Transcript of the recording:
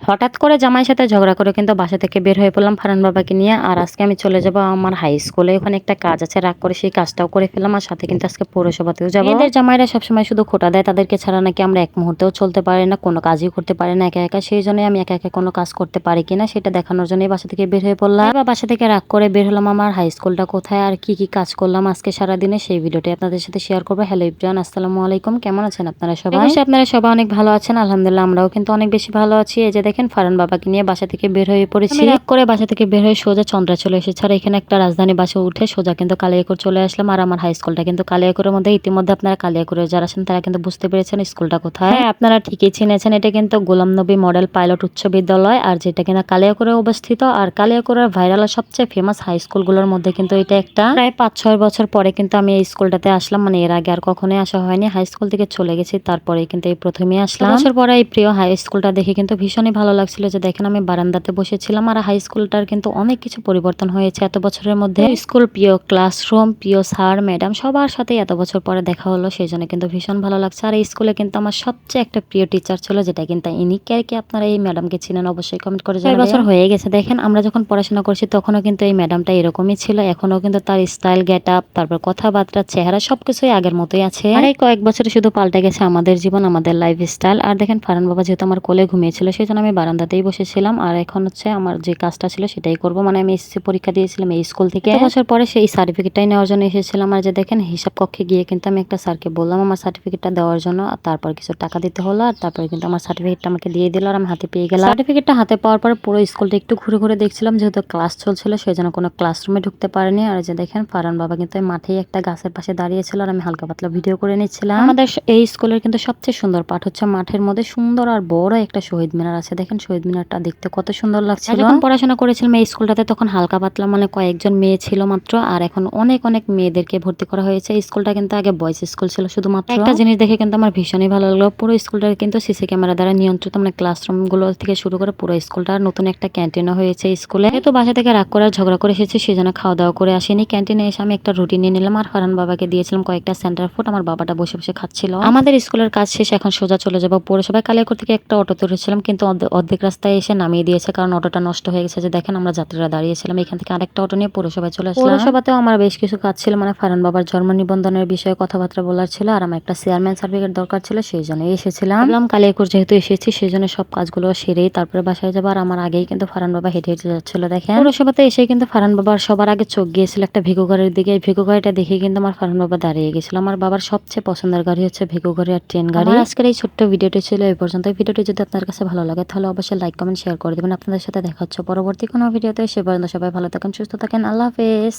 হঠাৎ করে জামাইয়ের সাথে ঝগড়া করে কিন্তু বাসা থেকে বের হয়ে পড়লাম ফারহান বাবাকে নিয়ে। আর আজকে আমি চলে যাব আমার হাই স্কুলে, ওখানে একটা কাজ আছে, রাগ করে সেই কাজটাও করে ফেললাম। আর সাথে কিন্তু আজকে পৌরসভাতেও যাবো। এদের জামাইরা সবসময় শুধু খোটা দেয়, তাদেরকে ছাড়া নাকি আমরা এক মুহূর্তেও চলতে পারি না, কোনো কাজই করতে পারি না একা একা। সেই জন্যই আমি একা একা কোনো কাজ করতে পারি কিনা সেটা দেখানোর জন্যই বাসা থেকে বের হয়ে পড়লাম। এবার বাসা থেকে রাগ করে বের হলাম। আমার হাই স্কুলটা কোথায় আর কি কি কাজ করলাম আজকে সারাদিনে সেই ভিডিওটি আপনাদের সাথে শেয়ার করবো। হ্যালো এভরিওয়ান, আসসালামু আলাইকুম, কেমন আছেন আপনারা সবাই? অবশ্যই আপনারা সবাই অনেক ভালো আছেন, আলহামদুলিল্লাহ আমরাও কিন্তু অনেক বেশি ভালো আছি। এই যে দেখেন ফারহান বাবাকে নিয়ে বাসা থেকে বের হয়ে পড়েছি। রাগ করে বাসা থেকে বের হয়ে সোজা চন্দ্রা চলে এসেছে। আর এখানে একটা রাজধানী বাসে উঠে সোজা কিন্তু কালিয়াকৈর চলে আসলাম। আর আমার হাই স্কুলটা কিন্তু কালিয়াকৈরের মধ্যে। ইতিমধ্যে আপনারা কালিয়াকৈরে যারা আছেন তারা কিন্তু বুঝতে পেরেছেন স্কুলটা কোথায়। হ্যাঁ, আপনারা ঠিকই চিনেছেন, এটা কিন্তু গোলাম নবী মডেল পাইলট উচ্চ বিদ্যালয়, আর যেটা কিনা কালিয়াকৈরে অবস্থিত। আর কালিয়াকৈরের ভাইরাল সবচেয়ে ফেমাস হাই স্কুলগুলোর মধ্যে কিন্তু এটা একটা। প্রায় 5-6 বছর পরে কিন্তু আমি এই স্কুলটাতে আসলাম, মানে এর আগে আর কখনোই আসা হয়নি। হাই স্কুল থেকে চলে গেছি, তারপরে কিন্তু এই প্রথমেই আসলাম। বছর পরে এই প্রিয় হাই স্কুলটা দেখে কিন্তু ভীষণই ভালো লাগছিল। যে দেখেন আমি বারান্দাতে বসেছিলাম। আর হাই স্কুলটার কিন্তু অনেক কিছু পরিবর্তন হয়েছে এত বছরের মধ্যে। স্কুল, প্রিয় ক্লাসরুম, প্রিয় স্যার ম্যাডাম সবার সাথে এত বছর পরে দেখা হলো, সেই জন্য কিন্তু ভীষণ ভালো লাগছে। আর এই স্কুলে কিন্তু আমার সবচেয়ে একটা প্রিয় টিচার ছিল, যেটা কিন্তু ইনিকে আর কি। আপনারা এই ম্যাডামকে চিনেন অবশ্যই কমেন্ট করে জানাবেন। বছর হয়ে গেছে, দেখেন আমরা যখন পড়াশোনা করছি তখনও কিন্তু এই ম্যাডামটা এরকমই ছিল। এখনো কিন্তু তার স্টাইল, গেট আপ, তারপর কথাবার্তা, চেহারা সবকিছুই আগের মতোই আছে। আর এই কয়েক বছরে শুধু পাল্টে গেছে আমাদের জীবন, আমাদের লাইফ স্টাইল। আর দেখেন ফারহান বাবা যেহেতু আমার কোলে ঘুমিয়েছিল, সেই জন্য আমি বারান্দাতেই বসেছিলাম। আর এখন হচ্ছে আমার যে কাজটা ছিল সেটাই করব, মানে আমি এসএসসি পরীক্ষা দিয়েছিলাম এই স্কুল থেকে। বছর পরে সেই সার্টিফিকেটটাই নেওয়ার জন্য এসেছিলাম। আর যে দেখেন হিসাব কক্ষে গিয়ে কিন্তু আমি একটা স্যারকে বললাম আমার সার্টিফিকেটটা দেওয়ার জন্য। আর তারপর কিছু টাকা দিতে হলো, আর তারপরে কিন্তু আমার সার্টিফিকেটটা আমাকে দিয়ে দিল। আর আমি হাতে পেয়ে গেলাম। সার্টিফিকেটটা হাতে পাওয়ার পর পুরো স্কুলটা একটু ঘুরে ঘুরে দেখছিলাম, যেহেতু ক্লাস চলছিল সেই জন্য কোনো ক্লাসরুমে ঢুকতে পারেনি। আর যে দেখেন ফারহান বাবা কিন্তু মাঠেই একটা গাছের পাশে দাঁড়িয়েছিল, আর আমি হালকা পাতলা ভিডিও করে নিচ্ছিলাম। আমাদের এই স্কুলের কিন্তু সবচেয়ে সুন্দর পাঠ হচ্ছে মাঠের মধ্যে সুন্দর আর বড় একটা শহীদ মিনার আছে। দেখেন শহীদ মিনারটা দেখতে কত সুন্দর লাগছিল। যখন পড়াশোনা করেছিলাম এই স্কুলটাতে তখন হালকা পাতলা মানে কয়েকজন মেয়ে ছিল মাত্র, আর এখন অনেক অনেক মেয়েদেরকে ভর্তি করা হয়েছে। এই স্কুলটা কিন্তু আগে বয়েজ স্কুল ছিল শুধুমাত্র। একটা জিনিস দেখে কিন্তু আমার ভীষণই ভালো লাগলো, পুরো স্কুলটা কিন্তু সিসি ক্যামেরা দ্বারা নিয়ন্ত্রিত, মানে ক্লাসরুম গুলো থেকে শুরু করে পুরো স্কুলটা। নতুন একটা ক্যান্টিনও হয়েছে স্কুলে। যেহেতু বাসা থেকে রাগ করে ঝগড়া করে এসেছি সেজন্য খাওয়া দাওয়া করে আসিনি, ক্যান্টিনে এসে আমি একটা রুটি নিয়ে নিলাম। আর ফারহান বাবাকে দিয়েছিলাম কয়েকটা সেন্টার ফুড। আমার বাবাটা বসে বসে খাচ্ছিল। আমাদের স্কুলের কাজ শেষ, এখন সোজা চলে যাবো পৌরসভায়। কালিয়াকৈর থেকে একটা অটো তুলেছিলাম, কিন্তু অর্ধেক রাস্তায় এসে নামিয়ে দিয়েছে, কারণ অটোটা নষ্ট হয়ে গেছে। যে দেখেন আমরা যাত্রীরা দাঁড়িয়েছিলাম, এখান থেকে আরেকটা অটো নিয়ে পৌরসভায় চলে আসলাম। পৌরসভাতেও আমার বেশ কিছু কাজ ছিল, মানে ফারহান বাবার জন্ম নিবন্ধনের বিষয়ে কথাবার্তা বলার ছিল, আর আমার একটা চেয়ারম্যান সার্টিফিকেট দরকার ছিল, সেই জন্য এসেছিলাম। ভাবলাম কালিয়াকৈর যেহেতু এসেছি সেই জন্য সব কাজগুলো সেরেই তারপরে বাসায় যাবো। আর আমার আগেই কিন্তু ফারহান বাবা হেঁটে হেঁটে যাচ্ছিল। দেখেন পৌরসভাতে এসে কিন্তু ফারহান বাবার সবার আগে চোখ গিয়েছিল একটা ভিগো গাড়ির দিকে। এই ভিগো গাড়িটা দেখে কিন্তু আমার ফারহান বাবা দাঁড়িয়ে গেছিল। আমার বাবার সবচেয়ে পছন্দের গাড়ি হচ্ছে ভিগো গাড়ি আর ট্রেন গাড়ি। আজকের এই ছোট্ট ভিডিওটি ছিল এই পর্যন্ত। এই ভিডিওটি যদি আপনার কাছে ভালো লাগে তাহলে অবশ্যই লাইক কমেন্ট শেয়ার করে দেবেন। আপনাদের সাথে দেখা হচ্ছে পরবর্তী কোনো ভিডিওতে। সে পর্যন্ত সবাই ভালো থাকেন, সুস্থ থাকেন, আল্লাহ হাফেজ।